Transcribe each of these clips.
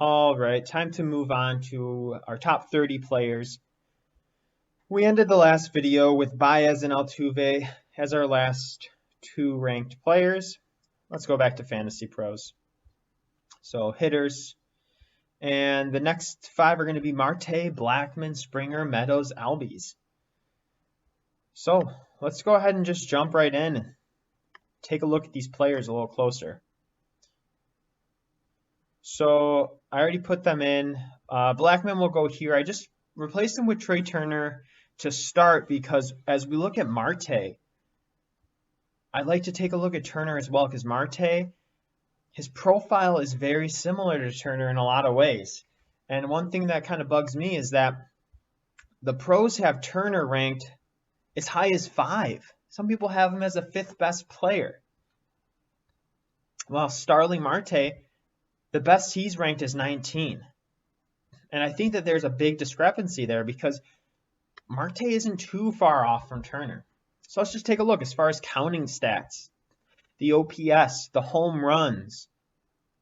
All right, time to move on to our top 30 players. We ended the last video with Baez and Altuve as our last two ranked players. Let's go back to Fantasy Pros. So hitters. And the next five are going to be Marte, Blackmon, Springer, Meadows, Albies. So let's go ahead and just jump right in and take a look at these players a little closer. So I already put them in. Blackmon will go here. I just replaced him with Trey Turner to start because as we look at Marte, I'd like to take a look at Turner as well because Marte, his profile is very similar to Turner in a lot of ways. And one thing that kind of bugs me is that the pros have Turner ranked as high as 5. Some people have him as a 5th best player. While Starling Marte, the best he's ranked is 19. And I think that there's a big discrepancy there because Marte isn't too far off from Turner. So let's just take a look as far as counting stats. The OPS, the home runs,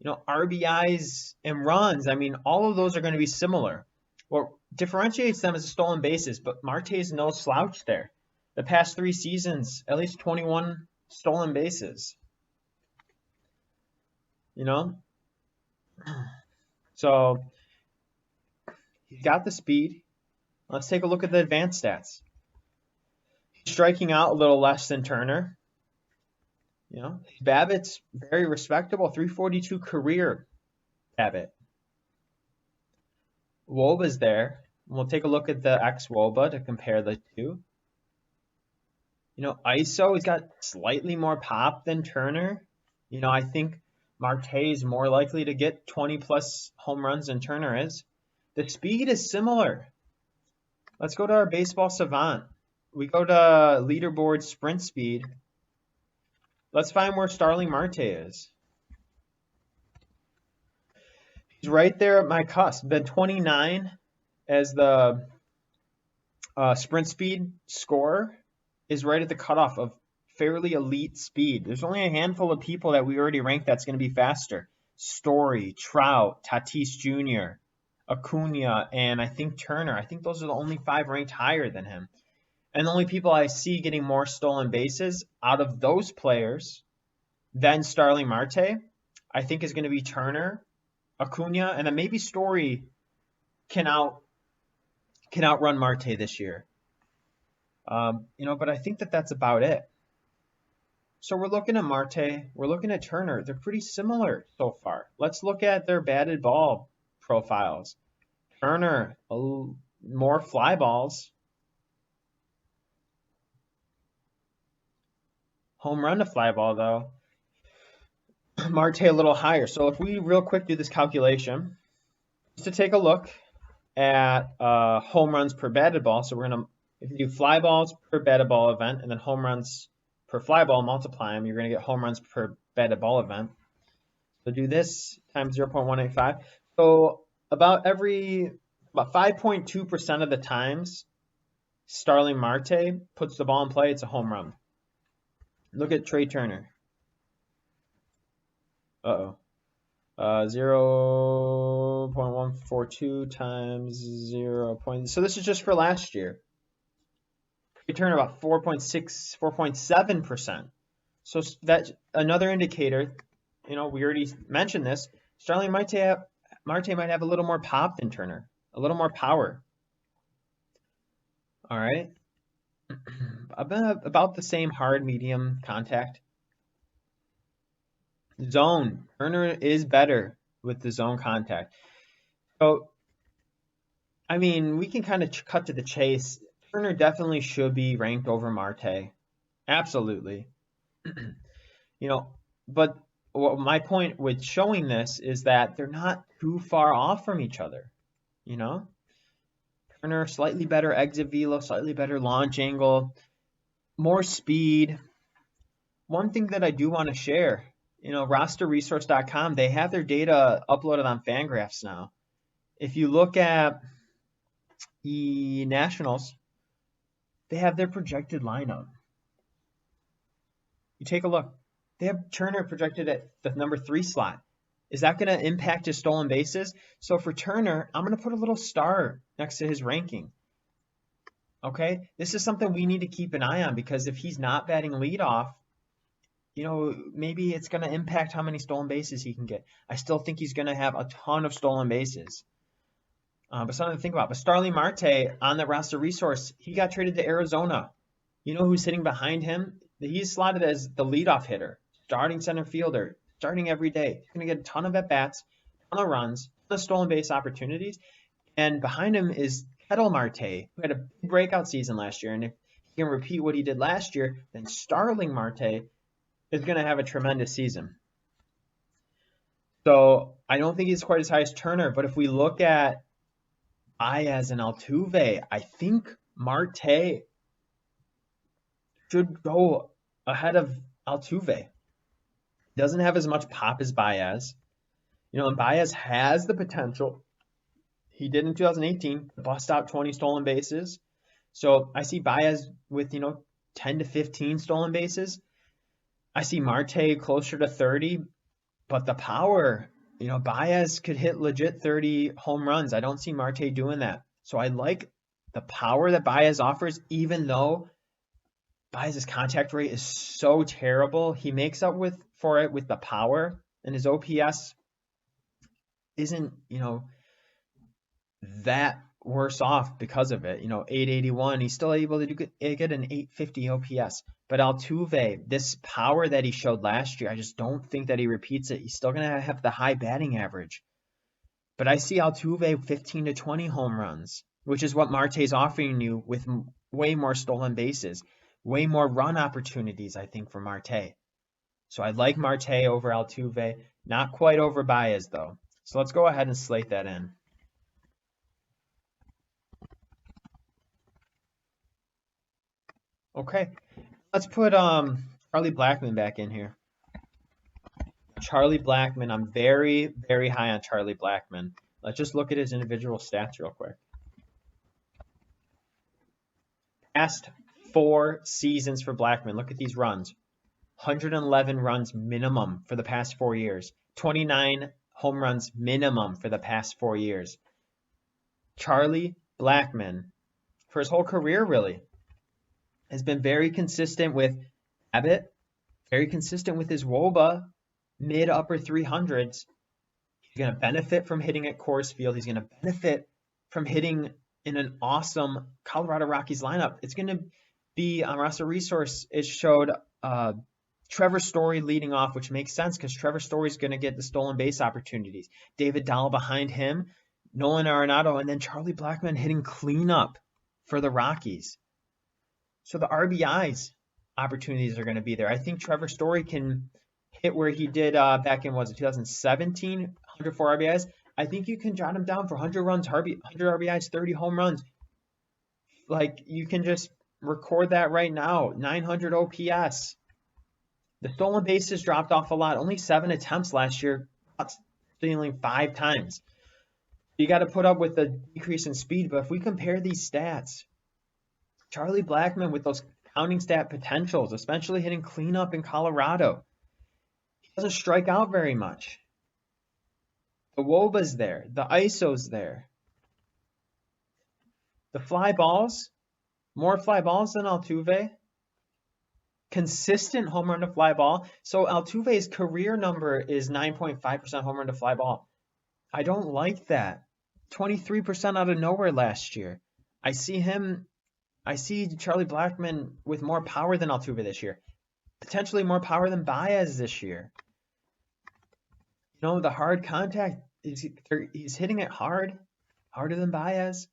RBIs and runs. I mean, all of those are going to be similar. What differentiates them is the stolen bases, but Marte is no slouch there. The past 3 seasons, at least 21 stolen bases. So he's got the speed. Let's take a look at the advanced stats. He's striking out a little less than Turner. BABIP's very respectable, 342 career BABIP. WOBA's there. We'll take a look at the xWOBA to compare the two. ISO, he's got slightly more pop than Turner. I think Marte is more likely to get 20 plus home runs than Turner is. The speed is similar. Let's go to our baseball savant. We go to leaderboard sprint speed. Let's find where Starling Marte is. He's right there at my cusp. The 29 as the sprint speed score is right at the cutoff of fairly elite speed. There's only a handful of people that we already ranked that's going to be faster. Story, Trout, Tatis Jr., Acuna, and I think Turner. I think those are the only 5 ranked higher than him. And the only people I see getting more stolen bases out of those players than Starling Marte, I think is going to be Turner, Acuna, and then maybe Story can outrun Marte this year. But I think that that's about it. So we're looking at Marte, we're looking at Turner. They're pretty similar so far. Let's look at their batted ball profiles. Turner, more fly balls. Home run to fly ball, though. Marte a little higher. So if we real quick do this calculation, just to take a look at home runs per batted ball. So we're going to, if you do fly balls per batted ball event and then home runs per fly ball, multiply them, you're going to get home runs per batted ball event. So do this times 0.185. So about 5.2% of the times Starling Marte puts the ball in play, it's a home run. Look at Trey Turner. 0.142 times 0. So this is just for last year. Trey Turner about 4.6, 4.7%. So that's another indicator. We already mentioned this. Starling Marte might have a little more pop than Turner, a little more power. All right. About the same hard, medium contact. Zone. Turner is better with the zone contact. So, I mean, we can kind of cut to the chase. Turner definitely should be ranked over Marte. Absolutely. But my point with showing this is that they're not too far off from each other. Turner, slightly better exit velo, slightly better launch angle, more speed. One thing that I do want to share, rosterresource.com, they have their data uploaded on Fangraphs now. If you look at the Nationals, they have their projected lineup. You take a look. They have Turner projected at the number 3 slot. Is that going to impact his stolen bases? So for Turner, I'm going to put a little star next to his ranking. Okay, this is something we need to keep an eye on because if he's not batting leadoff, maybe it's going to impact how many stolen bases he can get. I still think he's going to have a ton of stolen bases. But something to think about. But Starling Marte on the roster resource, he got traded to Arizona. You know who's hitting behind him? He's slotted as the leadoff hitter, starting center fielder, starting every day. He's going to get a ton of at-bats, a ton of runs, a ton of stolen base opportunities. And behind him is Ketel Marte, who had a big breakout season last year. And if he can repeat what he did last year, then Starling Marte is going to have a tremendous season. So I don't think he's quite as high as Turner, but if we look at Baez and Altuve, I think Marte should go ahead of Altuve. Doesn't have as much pop as Baez. And Baez has the potential. He did in 2018 bust out 20 stolen bases. So I see Baez with, 10 to 15 stolen bases. I see Marte closer to 30, but the power, Baez could hit legit 30 home runs. I don't see Marte doing that. So I like the power that Baez offers, even though Baez's contact rate is so terrible. He makes up for it with the power, and his OPS isn't, that worse off because of it. 881, he's still able to get an 850 OPS. But Altuve, this power that he showed last year, I just don't think that he repeats it. He's still going to have the high batting average. But I see Altuve 15 to 20 home runs, which is what Marte's offering you with way more stolen bases, way more run opportunities, I think, for Marte. So I like Marte over Altuve, not quite over Baez, though. So let's go ahead and slate that in. Okay, let's put Charlie Blackmon back in here. Charlie Blackmon, I'm very, very high on Charlie Blackmon. Let's just look at his individual stats real quick. Past 4 seasons for Blackmon, look at these runs. 111 runs minimum for the past 4 years. 29 home runs minimum for the past 4 years. Charlie Blackmon, for his whole career really, has been very consistent with Abbott, very consistent with his WOBA, mid-upper 300s. He's going to benefit from hitting at Coors Field. He's going to benefit from hitting in an awesome Colorado Rockies lineup. It's going to be on roster resource. It showed Trevor Story leading off, which makes sense because Trevor Story's going to get the stolen base opportunities. David Dahl behind him, Nolan Arenado, and then Charlie Blackmon hitting cleanup for the Rockies. So the RBIs opportunities are going to be there. I think Trevor Story can hit where he did back in, 2017, 104 RBIs. I think you can jot him down for 100 runs, 100 RBIs, 30 home runs. Like, you can just record that right now. 900 OPS. The stolen bases dropped off a lot. Only 7 attempts last year, stealing 5 times. You got to put up with the decrease in speed. But if we compare these stats, Charlie Blackmon with those counting stat potentials, especially hitting cleanup in Colorado, he doesn't strike out very much. The WOBA's there. The ISO's there. The fly balls, more fly balls than Altuve. Consistent home run to fly ball. So Altuve's career number is 9.5% home run to fly ball. I don't like that. 23% out of nowhere last year. I see Charlie Blackmon with more power than Altuve this year. Potentially more power than Baez this year. The hard contact, he's hitting it harder than Baez.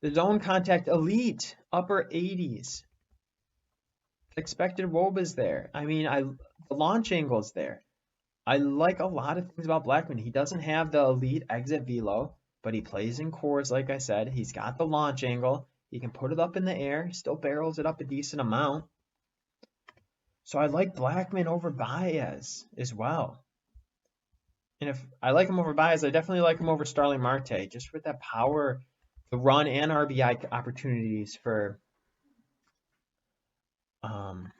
The zone contact, elite, upper 80s. Expected WOBA's there. The launch angle's there. I like a lot of things about Blackmon. He doesn't have the elite exit velo, but he plays in Coors, like I said. He's got the launch angle. He can put it up in the air, still barrels it up a decent amount. So I like Blackmon over Baez as well. And if I like him over Baez, I definitely like him over Starling Marte, just with that power, the run and RBI opportunities for 1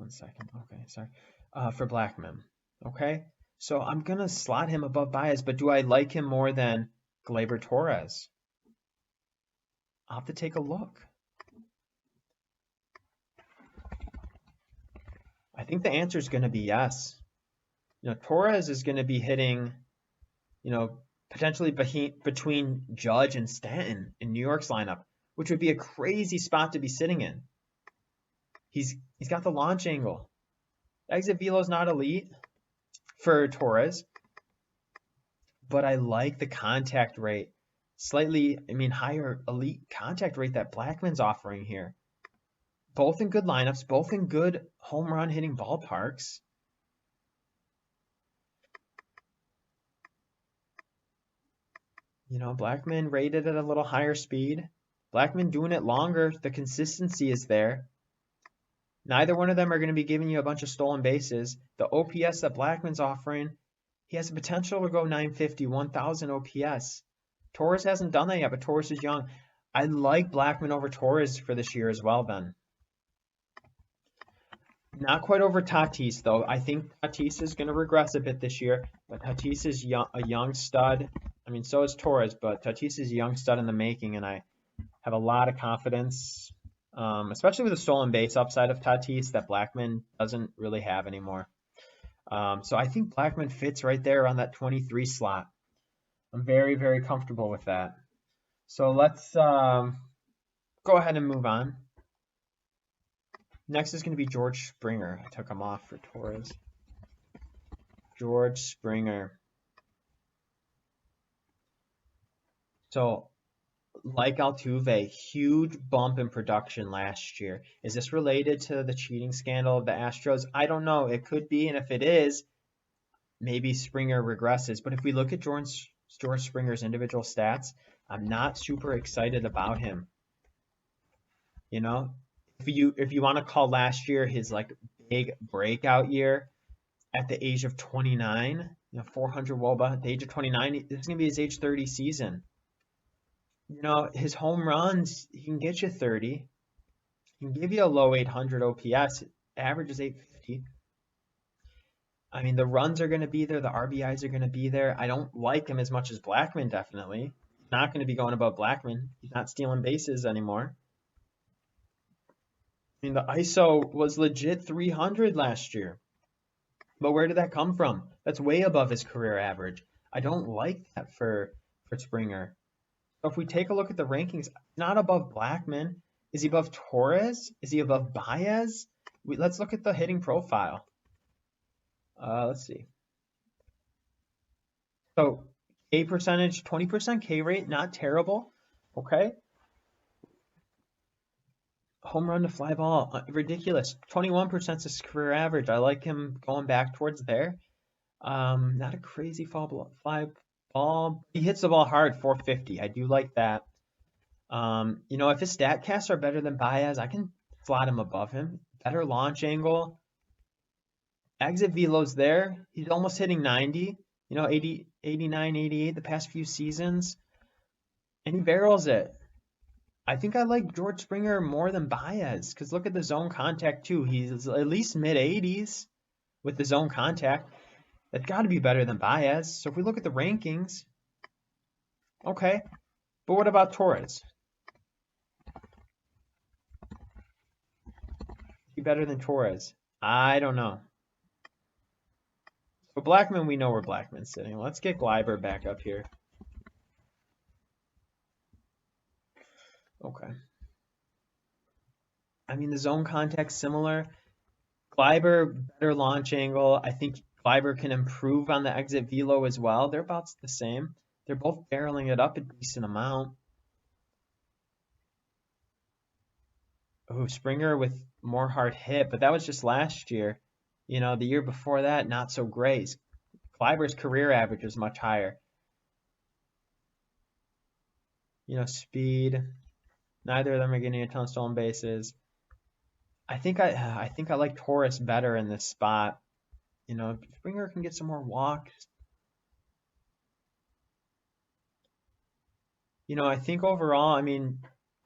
second. Okay, sorry. for Blackman. Okay, so I'm gonna slot him above Baez, but do I like him more than Gleyber Torres? I'll have to take a look. I think the answer is going to be yes. Torres is going to be hitting, you know, potentially between Judge and Stanton in New York's lineup, which would be a crazy spot to be sitting in. He's got the launch angle. Exit velo's not elite for Torres, but I like the contact rate. Slightly, higher elite contact rate that Blackman's offering here. Both in good lineups, both in good home run hitting ballparks. Blackman rated at a little higher speed. Blackman doing it longer. The consistency is there. Neither one of them are going to be giving you a bunch of stolen bases. The OPS that Blackman's offering, he has the potential to go 950, 1000 OPS. Torres hasn't done that yet, but Torres is young. I like Blackman over Torres for this year as well, then. Not quite over Tatis, though. I think Tatis is going to regress a bit this year, but Tatis is a young stud. So is Torres, but Tatis is a young stud in the making, and I have a lot of confidence, especially with the stolen base upside of Tatis that Blackman doesn't really have anymore. So I think Blackman fits right there on that 23 slot. I'm very, very comfortable with that. So let's go ahead and move on. Next is going to be George Springer. I took him off for Torres. George Springer. So, like Altuve, huge bump in production last year. Is this related to the cheating scandal of the Astros? I don't know. It could be, and if it is, maybe Springer regresses. But if we look at George Springer's individual stats, I'm not super excited about him. If you want to call last year his big breakout year at the age of 29, 400 WOBA at the age of 29, this is gonna be his age 30 season. His home runs, he can get you 30. He can give you a low 800 OPS. Average is 850. The runs are going to be there. The RBIs are going to be there. I don't like him as much as Blackman, definitely. He's not going to be going above Blackman. He's not stealing bases anymore. The ISO was legit 300 last year. But where did that come from? That's way above his career average. I don't like that for Springer. So if we take a look at the rankings, not above Blackman. Is he above Torres? Is he above Baez? Let's look at the hitting profile. Let's see. So K percentage, 20% K rate, not terrible. Okay. Home run to fly ball, ridiculous. 21% is his career average. I like him going back towards there. Not a crazy fly ball. He hits the ball hard, 450. I do like that. If his stat casts are better than Baez, I can slot him above him. Better launch angle. Exit velo's there. He's almost hitting 90. 80, 89, 88 the past few seasons. And he barrels it. I think I like George Springer more than Baez because look at the zone contact too. He's at least mid-80s with the zone contact. That's got to be better than Baez. So if we look at the rankings, okay. But what about Torres? Is he better than Torres? I don't know. So Blackman, we know where Blackman's sitting. Let's get Gleyber back up here. Okay. The zone contact's similar. Gleyber, better launch angle. I think Gleyber can improve on the exit velo as well. They're about the same. They're both barreling it up a decent amount. Oh, Springer with more hard hit, but that was just last year. The year before that, not so great. Gleyber's career average is much higher. Speed. Neither of them are getting a ton of stolen bases. I think I like Torres better in this spot. Springer can get some more walks. I think overall,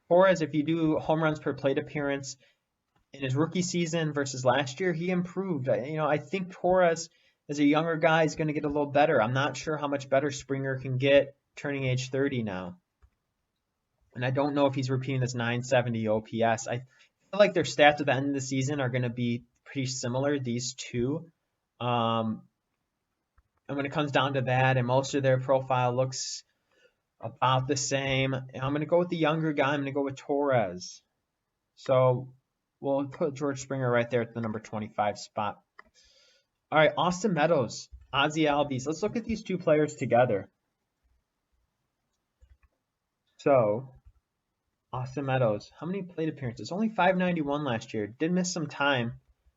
Torres, if you do home runs per plate appearance, in his rookie season versus last year, he improved. I think Torres, as a younger guy, is going to get a little better. I'm not sure how much better Springer can get turning age 30 now. And I don't know if he's repeating this 970 OPS. I feel like their stats at the end of the season are going to be pretty similar, these two. And when it comes down to that, and most of their profile looks about the same, I'm going to go with the younger guy. I'm going to go with Torres. So we'll put George Springer right there at the number 25 spot. All right, Austin Meadows, Ozzie Albies. Let's look at these two players together. So, Austin Meadows, how many plate appearances? Only 591 last year. Did miss some time,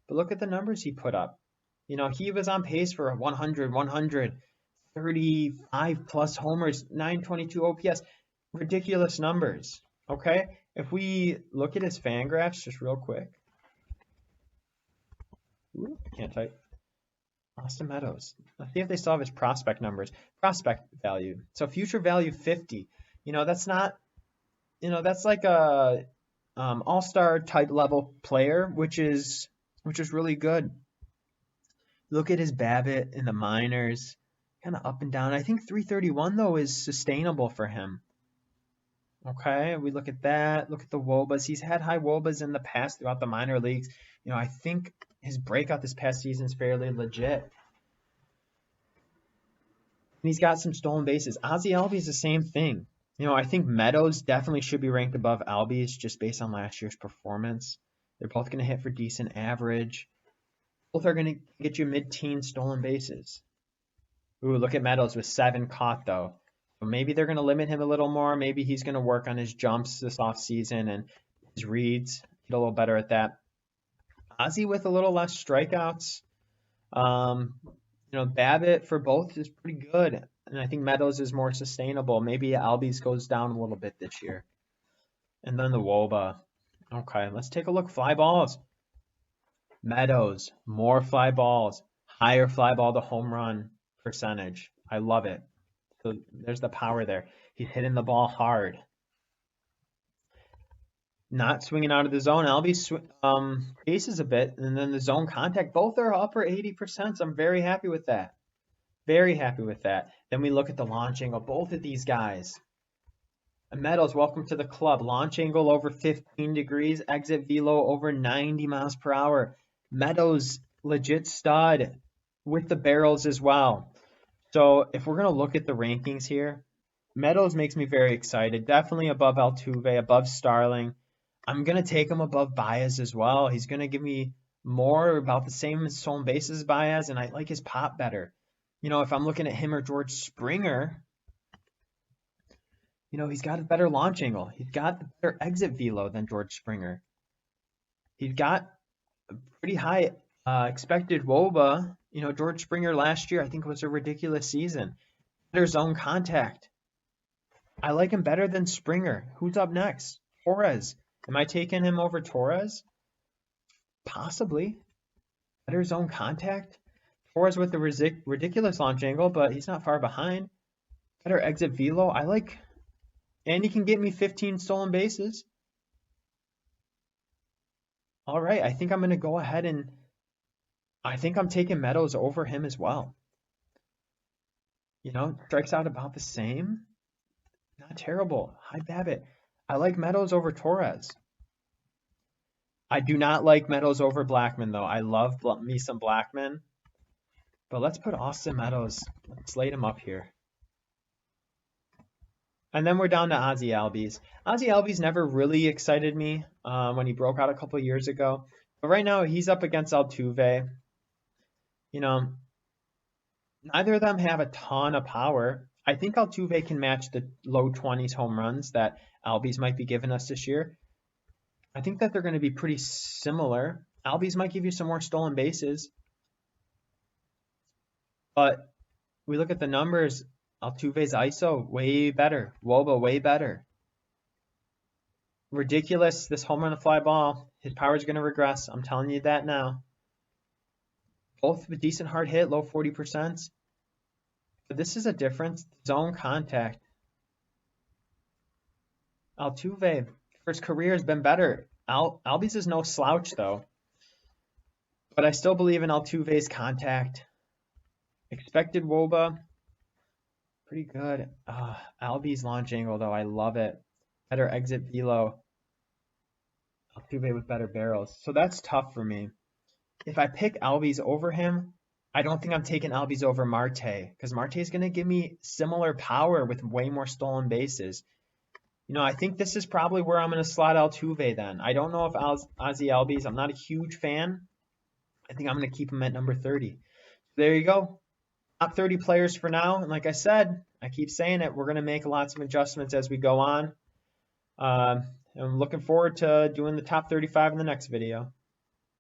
but look at the numbers he put up. He was on pace for 100, 135 plus homers, 922 OPS. Ridiculous numbers, okay? If we look at his Fangraphs just real quick. Ooh, can't type. Austin Meadows. Let's see if they still have his prospect numbers. Prospect value. So future value 50. That's not, that's like a all-star type level player, which is really good. Look at his BABIP in the minors, kind of up and down. I think 331 though is sustainable for him. Okay, we look at that. Look at the WOBAs. He's had high WOBAs in the past throughout the minor leagues. I think his breakout this past season is fairly legit. And he's got some stolen bases. Ozzie Albies the same thing. I think Meadows definitely should be ranked above Albies just based on last year's performance. They're both going to hit for decent average. Both are going to get you mid-teen stolen bases. Ooh, look at Meadows with 7 caught though. So maybe they're going to limit him a little more. Maybe he's going to work on his jumps this offseason and his reads. Get a little better at that. Ozzie with a little less strikeouts. BABIP for both is pretty good. And I think Meadows is more sustainable. Maybe Albies goes down a little bit this year. And then the WOBA. Okay, let's take a look. Fly balls. Meadows, more fly balls. Higher fly ball to home run percentage. I love it. So there's the power there. He's hitting the ball hard. Not swinging out of the zone. Albies bases a bit, and then the zone contact. Both are upper 80%. So I'm very happy with that. Very happy with that. Then we look at the launch angle. Both of these guys. And Meadows, welcome to the club. Launch angle over 15 degrees. Exit velo over 90 miles per hour. Meadows, legit stud with the barrels as well. So if we're going to look at the rankings here, Meadows makes me very excited. Definitely above Altuve, above Starling. I'm going to take him above Baez as well. He's going to give me more, about the same as stolen bases as Baez, and I like his pop better. If I'm looking at him or George Springer, he's got a better launch angle. He's got the better exit velo than George Springer. He's got a pretty high expected WOBA. George Springer last year, I think, was a ridiculous season. Better zone contact. I like him better than Springer. Who's up next? Torres. Am I taking him over Torres? Possibly. Better zone contact. Torres with the ridiculous launch angle, but he's not far behind. Better exit velo. I like, and he can get me 15 stolen bases. All right, I think I'm going to go ahead and I think I'm taking Meadows over him as well. Strikes out about the same. Not terrible. High BABIP. I like Meadows over Torres. I do not like Meadows over Blackman, though. I love me some Blackman. But let's put Austin Meadows. Let's slate him up here. And then we're down to Ozzie Albies. Ozzie Albies never really excited me when he broke out a couple years ago. But right now, he's up against Altuve. Neither of them have a ton of power. I think Altuve can match the low 20s home runs that Albies might be giving us this year. I think that they're going to be pretty similar. Albies might give you some more stolen bases. But we look at the numbers. Altuve's ISO, way better. WOBA, way better. Ridiculous, this home run and fly ball. His power is going to regress. I'm telling you that now. Both with decent hard hit, low 40%. But this is a difference. Zone contact. Altuve, for his career, has been better. Albies is no slouch though, but I still believe in Altuve's contact. Expected WOBA, pretty good. Albies launch angle though, I love it. Better exit velo. Altuve with better barrels. So that's tough for me. If I pick Albies over him, I don't think I'm taking Albies over Marte because Marte is going to give me similar power with way more stolen bases. I think this is probably where I'm going to slot Altuve then. I don't know if Ozzy Albies, I'm not a huge fan. I think I'm going to keep him at number 30. There you go. Top 30 players for now. And like I said, I keep saying it, we're going to make lots of adjustments as we go on. I'm looking forward to doing the top 35 in the next video.